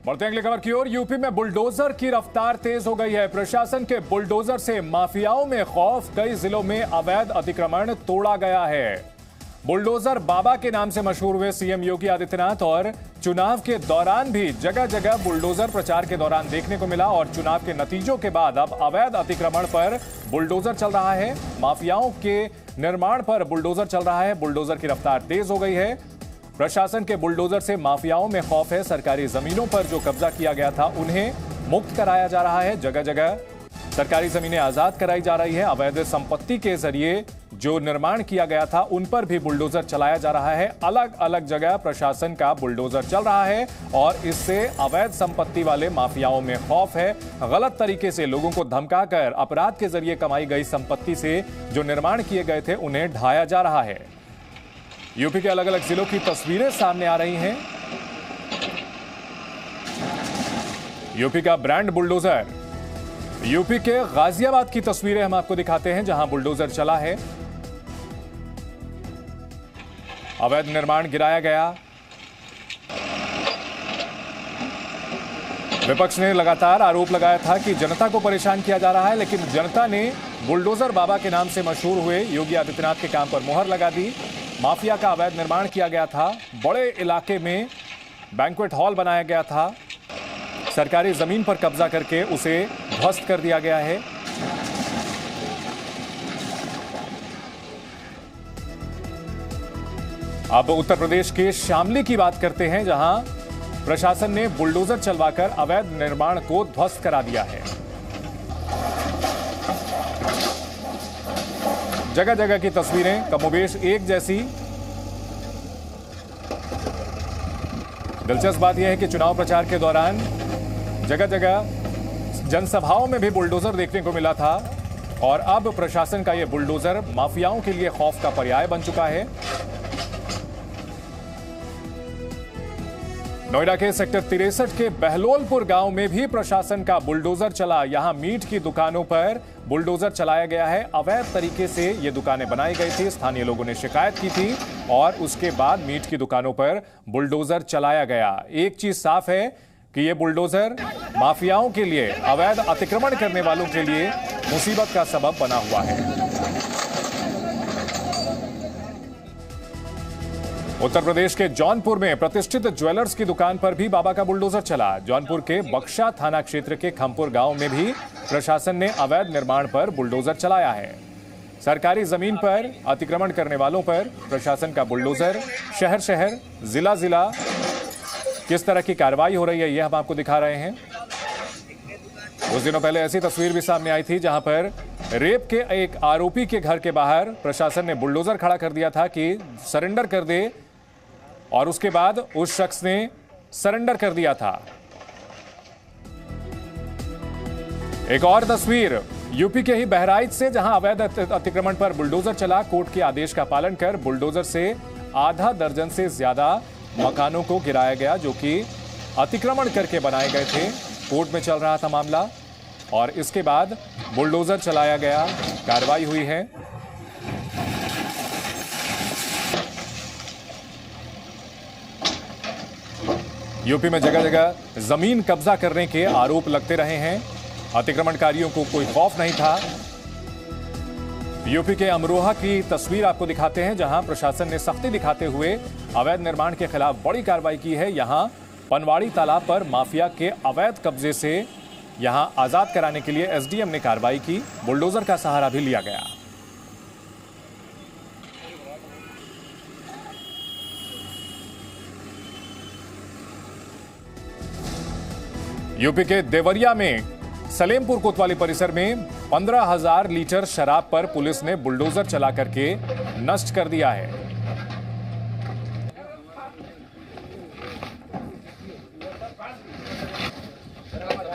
बढ़ते हैं अगली खबर की ओर। यूपी में बुलडोजर की रफ्तार तेज हो गई है। प्रशासन के बुलडोजर से माफियाओं में खौफ। कई जिलों में अवैध अतिक्रमण तोड़ा गया है। बुलडोजर बाबा के नाम से मशहूर हुए सीएम योगी आदित्यनाथ और चुनाव के दौरान भी जगह जगह बुलडोजर प्रचार के दौरान देखने को मिला और चुनाव के नतीजों के बाद अब अवैध अतिक्रमण पर बुलडोजर चल रहा है। माफियाओं के निर्माण पर बुलडोजर चल रहा है। बुलडोजर की रफ्तार तेज हो गई है। प्रशासन के बुलडोजर से माफियाओं में खौफ है। सरकारी जमीनों पर जो कब्जा किया गया था उन्हें मुक्त कराया जा रहा है। जगह जगह सरकारी जमीनें आजाद कराई जा रही है। अवैध संपत्ति के जरिए जो निर्माण किया गया था उन पर भी बुलडोजर चलाया जा रहा है। अलग अलग जगह प्रशासन का बुलडोजर चल रहा है और इससे अवैध संपत्ति वाले माफियाओं में खौफ है। गलत तरीके से लोगों को धमकाकर अपराध के जरिए कमाई गई संपत्ति से जो निर्माण किए गए थे उन्हें ढाया जा रहा है। यूपी के अलग अलग जिलों की तस्वीरें सामने आ रही हैं। यूपी का ब्रांड बुलडोजर। यूपी के गाजियाबाद की तस्वीरें हम आपको दिखाते हैं जहां बुलडोजर चला है। अवैध निर्माण गिराया गया। विपक्ष ने लगातार आरोप लगाया था कि जनता को परेशान किया जा रहा है, लेकिन जनता ने बुलडोजर बाबा के नाम से मशहूर हुए योगी आदित्यनाथ के काम पर मुहर लगा दी। माफिया का अवैध निर्माण किया गया था। बड़े इलाके में बैंक्वेट हॉल बनाया गया था। सरकारी जमीन पर कब्जा करके उसे ध्वस्त कर दिया गया है। अब उत्तर प्रदेश के शामली की बात करते हैं जहां प्रशासन ने बुलडोजर चलवाकर अवैध निर्माण को ध्वस्त करा दिया है। जगह जगह की तस्वीरें कमोबेश एक जैसी। दिलचस्प बात यह है कि चुनाव प्रचार के दौरान जगह जगह जनसभाओं में भी बुलडोजर देखने को मिला था और अब प्रशासन का यह बुलडोजर माफियाओं के लिए खौफ का पर्याय बन चुका है। नोएडा के सेक्टर 63 के बहलोलपुर गांव में भी प्रशासन का बुलडोजर चला। यहां मीट की दुकानों पर बुलडोजर चलाया गया है। अवैध तरीके से ये दुकानें बनाई गई थी। स्थानीय लोगों ने शिकायत की थी और उसके बाद मीट की दुकानों पर बुलडोजर चलाया गया। एक चीज साफ है कि ये बुलडोजर माफियाओं के लिए, अवैध अतिक्रमण करने वालों के लिए मुसीबत का सबब बना हुआ है। उत्तर प्रदेश के जौनपुर में प्रतिष्ठित ज्वेलर्स की दुकान पर भी बाबा का बुलडोजर चला। जौनपुर के बक्शा थाना क्षेत्र के खमपुर गांव में भी प्रशासन ने अवैध निर्माण पर बुलडोजर चलाया है। सरकारी जमीन पर अतिक्रमण करने वालों पर प्रशासन का बुलडोजर। शहर शहर, जिला जिला किस तरह की कार्रवाई हो रही है यह हम आपको दिखा रहे हैं। कुछ दिनों पहले ऐसी तस्वीर भी सामने आई थी जहां पर रेप के एक आरोपी के घर के बाहर प्रशासन ने बुलडोजर खड़ा कर दिया था कि सरेंडर कर दे और उसके बाद उस शख्स ने सरेंडर कर दिया था। एक और तस्वीर यूपी के ही बहराइच से जहां अवैध अतिक्रमण पर बुलडोजर चला। कोर्ट के आदेश का पालन कर बुलडोजर से आधा दर्जन से ज्यादा मकानों को गिराया गया जो कि अतिक्रमण करके बनाए गए थे। कोर्ट में चल रहा था मामला और इसके बाद बुलडोजर चलाया गया। कार्रवाई हुई है। यूपी में जगह जगह जमीन कब्जा करने के आरोप लगते रहे हैं। अतिक्रमणकारियों को कोई खौफ नहीं था। यूपी के अमरोहा की तस्वीर आपको दिखाते हैं जहां प्रशासन ने सख्ती दिखाते हुए अवैध निर्माण के खिलाफ बड़ी कार्रवाई की है। यहां पनवाड़ी तालाब पर माफिया के अवैध कब्जे से यहां आजाद कराने के लिए एसडीएम ने कार्रवाई की। बुलडोजर का सहारा भी लिया गया। यूपी के देवरिया में सलेमपुर कोतवाली परिसर में 15,000 लीटर शराब पर पुलिस ने बुलडोजर चला करके नष्ट कर दिया है।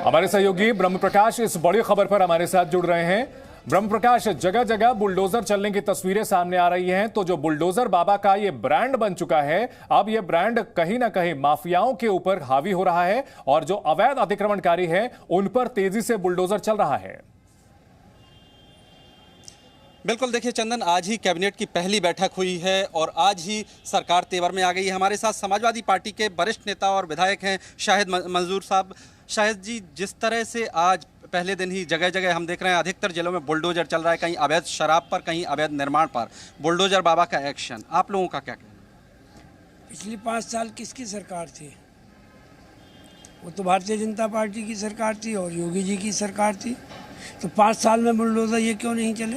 हमारे सहयोगी ब्रह्मप्रकाश इस बड़ी खबर पर हमारे साथ जुड़ रहे हैं। ब्रह्मप्रकाश, जगह जगह बुलडोजर चलने की तस्वीरें सामने आ रही हैं, तो जो बुलडोजर बाबा का ये ब्रांड बन चुका है, अब ये ब्रांड कहीं ना कहीं माफियाओं के ऊपर हावी हो रहा है और जो अवैध अतिक्रमणकारी हैं उन पर तेजी से बुलडोजर चल रहा है। बिल्कुल, देखिए चंदन, आज ही कैबिनेट की पहली बैठक हुई है और आज ही सरकार तेवर में आ गई है। हमारे साथ समाजवादी पार्टी के वरिष्ठ नेता और विधायक हैं शाहिद मंजूर साहब। शाहिद जी, जिस तरह से आज पहले दिन ही जगह जगह हम देख रहे हैं अधिकतर जिलों में बुलडोजर चल रहा है, कहीं अवैध शराब पर, कहीं अवैध निर्माण पर, बुलडोजर बाबा का एक्शन, आप लोगों का क्या कहना है? पिछली 5 साल किसकी सरकार थी? वो तो भारतीय जनता पार्टी की सरकार थी और योगी जी की सरकार थी। तो 5 साल में बुलडोजर ये क्यों नहीं चले?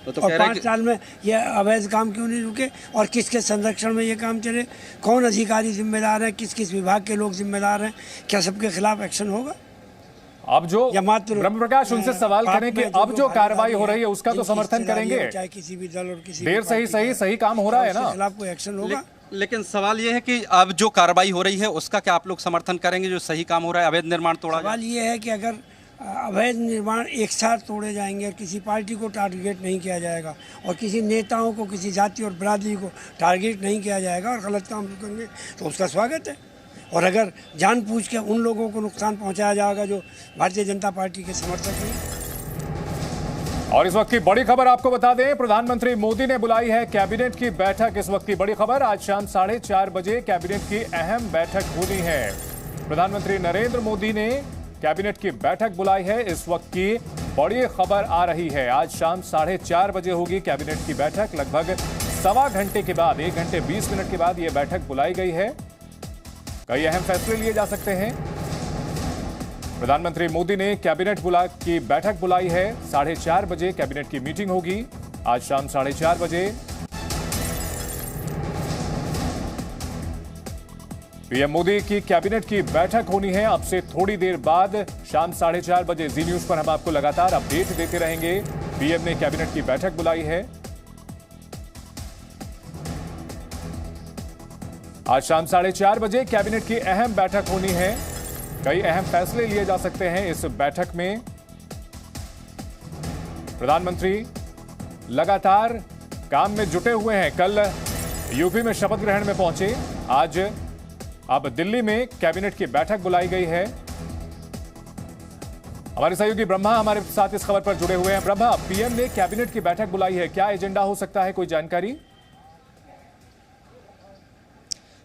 तो और 5 साल में ये अवैध काम क्यों नहीं रुके? और किसके संरक्षण में ये काम चले? कौन अधिकारी जिम्मेदार हैं? किस किस विभाग के लोग जिम्मेदार हैं? क्या सबके खिलाफ एक्शन होगा? अब जो ब्रह्म प्रकाश उनसे सवाल करें कि अब जो कार्रवाई हो रही है उसका तो समर्थन करेंगे, चाहे किसी भी दल और किसी देर सही काम हो रहा है ना, खिलाफ कोई एक्शन होगा? लेकिन सवाल ये है कि अब जो कार्रवाई हो रही है उसका क्या आप लोग समर्थन करेंगे? जो सही काम हो रहा है, अवैध निर्माण तोड़ा, सवाल ये है कि अगर अवैध निर्माण एक साथ तोड़े जाएंगे और किसी पार्टी को टारगेट नहीं किया जाएगा और किसी नेताओं को, किसी जाति और बिरादरी को टारगेट नहीं किया जाएगा और गलत काम करेंगे तो उसका स्वागत है। और अगर जानबूझ के उन लोगों को नुकसान पहुंचाया जाएगा जो भारतीय जनता पार्टी के समर्थक हैं। और इस वक्त की बड़ी खबर आपको बता दें, प्रधानमंत्री मोदी ने बुलाई है कैबिनेट की बैठक। इस वक्त की बड़ी खबर, आज शाम 4:30 बजे कैबिनेट की अहम बैठक होनी है। प्रधानमंत्री नरेंद्र मोदी ने कैबिनेट की बैठक बुलाई है। इस वक्त की बड़ी खबर आ रही है, आज शाम 4:30 बजे होगी कैबिनेट की बैठक। लगभग सवा घंटे के बाद, 1 घंटे 20 मिनट के बाद यह बैठक बुलाई गई है। कई अहम फैसले लिए जा सकते हैं। प्रधानमंत्री मोदी ने कैबिनेट की बैठक बुलाई है। 4:30 बजे कैबिनेट की मीटिंग होगी आज शाम 4:30 बजे। पीएम मोदी की कैबिनेट की बैठक होनी है अब से थोड़ी देर बाद, शाम 4:30 बजे। जी न्यूज पर हम आपको लगातार अपडेट देते रहेंगे। पीएम ने कैबिनेट की बैठक बुलाई है आज शाम 4:30 बजे। कैबिनेट की अहम बैठक होनी है, कई अहम फैसले लिए जा सकते हैं इस बैठक में। प्रधानमंत्री लगातार काम में जुटे हुए हैं। कल यूपी में शपथ ग्रहण में पहुंचे, आज अब दिल्ली में कैबिनेट की बैठक बुलाई गई है। हमारे सहयोगी ब्रह्मा हमारे साथ इस खबर पर जुड़े हुए हैं। ब्रह्मा, पीएम ने कैबिनेट की बैठक बुलाई है, क्या एजेंडा हो सकता है, कोई जानकारी?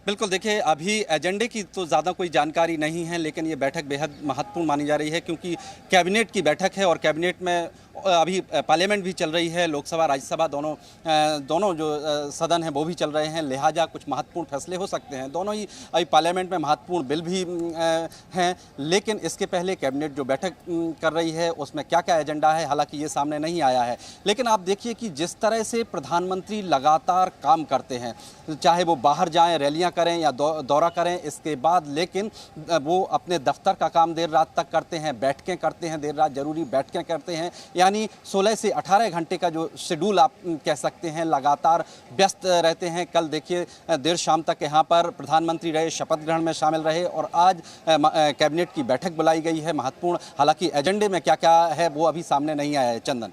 बिल्कुल, देखिए अभी एजेंडे की तो ज़्यादा कोई जानकारी नहीं है, लेकिन ये बैठक बेहद महत्वपूर्ण मानी जा रही है क्योंकि कैबिनेट की बैठक है और कैबिनेट में अभी पार्लियामेंट भी चल रही है, लोकसभा राज्यसभा दोनों जो सदन हैं वो भी चल रहे हैं, लिहाजा कुछ महत्वपूर्ण फैसले हो सकते हैं। दोनों ही अभी पार्लियामेंट में महत्वपूर्ण बिल भी हैं, लेकिन इसके पहले कैबिनेट जो बैठक कर रही है उसमें क्या क्या एजेंडा है, हालांकि ये सामने नहीं आया है। लेकिन आप देखिए कि जिस तरह से प्रधानमंत्री लगातार काम करते हैं, चाहे वो बाहर जाएँ, रैलियाँ करें या दौरा करें, इसके बाद लेकिन वो अपने दफ्तर का काम देर रात तक करते हैं, बैठकें करते हैं, देर रात जरूरी बैठकें करते हैं, यानी 16 से 18 घंटे का जो शेड्यूल आप कह सकते हैं, लगातार व्यस्त रहते हैं। कल देखिए देर शाम तक यहाँ पर प्रधानमंत्री रहे, शपथ ग्रहण में शामिल रहे और आज कैबिनेट की बैठक बुलाई गई है महत्वपूर्ण। हालांकि एजेंडे में क्या क्या है वो अभी सामने नहीं आया है। चंदन,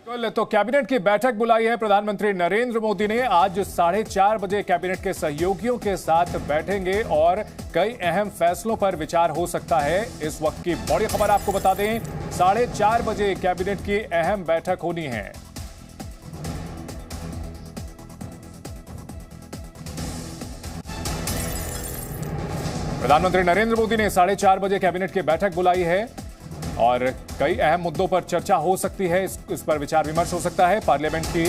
तो कैबिनेट की बैठक बुलाई है प्रधानमंत्री नरेंद्र मोदी ने। आज 4:30 बजे कैबिनेट के सहयोगियों के साथ बैठेंगे और कई अहम फैसलों पर विचार हो सकता है। इस वक्त की बड़ी खबर आपको बता दें, 4:30 बजे कैबिनेट की अहम बैठक होनी है। प्रधानमंत्री नरेंद्र मोदी ने 4:30 बजे कैबिनेट की बैठक बुलाई है और कई अहम मुद्दों पर चर्चा हो सकती है, इस पर विचार विमर्श हो सकता है पार्लियामेंट की।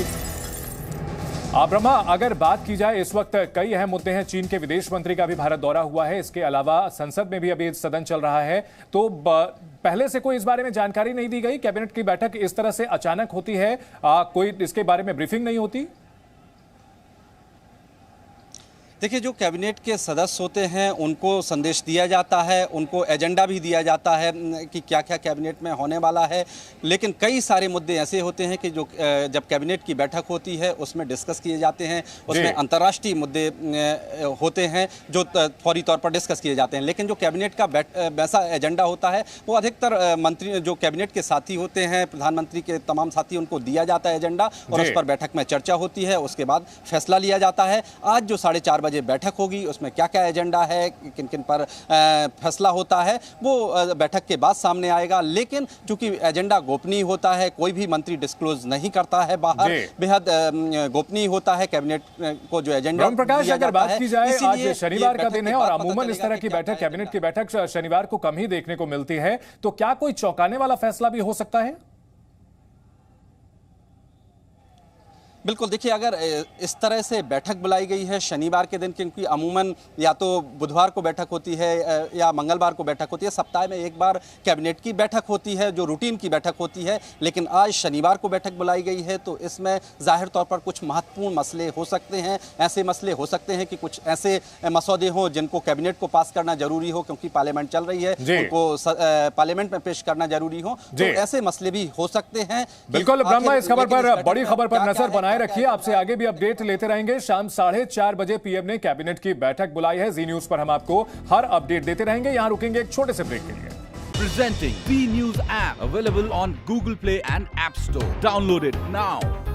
ब्रह्मा, अगर बात की जाए, इस वक्त कई अहम मुद्दे हैं। चीन के विदेश मंत्री का भी भारत दौरा हुआ है, इसके अलावा संसद में भी अभी सदन चल रहा है, तो पहले से कोई इस बारे में जानकारी नहीं दी गई? कैबिनेट की बैठक इस तरह से अचानक होती है, कोई इसके बारे में ब्रीफिंग नहीं होती? देखिए, जो कैबिनेट के सदस्य होते हैं उनको संदेश दिया जाता है, उनको एजेंडा भी दिया जाता है कि क्या क्या कैबिनेट में होने वाला है, लेकिन कई सारे मुद्दे ऐसे होते हैं कि जो जब कैबिनेट की बैठक होती है उसमें डिस्कस किए जाते हैं, उसमें अंतर्राष्ट्रीय मुद्दे होते हैं जो फौरी तौर पर डिस्कस किए जाते हैं। लेकिन जो कैबिनेट का वैसा एजेंडा होता है वो अधिकतर मंत्री, जो कैबिनेट के साथी होते हैं, प्रधानमंत्री के तमाम साथी, उनको दिया जाता है एजेंडा और उस पर बैठक में चर्चा होती है, उसके बाद फैसला लिया जाता है। आज जो 4:30 बजे बैठक होगी, उसमें क्या क्या एजेंडा है, किन किन पर फैसला होता है, वो बैठक के बाद सामने आएगा। लेकिन चूंकि एजेंडा गोपनीय होता है, कोई भी मंत्री डिस्क्लोज नहीं करता है बाहर, बेहद गोपनीय होता है कैबिनेट को जो एजेंडा प्रकाश, अगर बात की जाए, आज इसीलिए शनिवार का दिन है और अमूमन इस तरह की कि क्या बैठक, कैबिनेट की बैठक शनिवार को कम ही देखने को मिलती है, तो क्या कोई चौंकाने वाला फैसला भी हो सकता है? बिल्कुल, देखिए अगर इस तरह से बैठक बुलाई गई है शनिवार के दिन, क्योंकि अमूमन या तो बुधवार को बैठक होती है या मंगलवार को बैठक होती है, सप्ताह में एक बार कैबिनेट की बैठक होती है जो रूटीन की बैठक होती है, लेकिन आज शनिवार को बैठक बुलाई गई है, तो इसमें जाहिर तौर पर कुछ महत्वपूर्ण मसले हो सकते हैं। ऐसे मसले हो सकते हैं कि कुछ ऐसे मसौदे हों जिनको कैबिनेट को पास करना जरूरी हो, क्योंकि पार्लियामेंट चल रही है, उनको पार्लियामेंट में पेश करना जरूरी हो, तो ऐसे मसले भी हो सकते हैं। बिल्कुल ब्रह्मा, इस खबर पर, बड़ी खबर पर नजर बनाए रखिए, आपसे आगे भी अपडेट लेते रहेंगे। शाम 4:30 बजे पीएम ने कैबिनेट की बैठक बुलाई है। जी न्यूज पर हम आपको हर अपडेट देते रहेंगे। यहां रुकेंगे एक छोटे से ब्रेक के लिए। Presenting B News app available on Google Play and App Store. Download it now.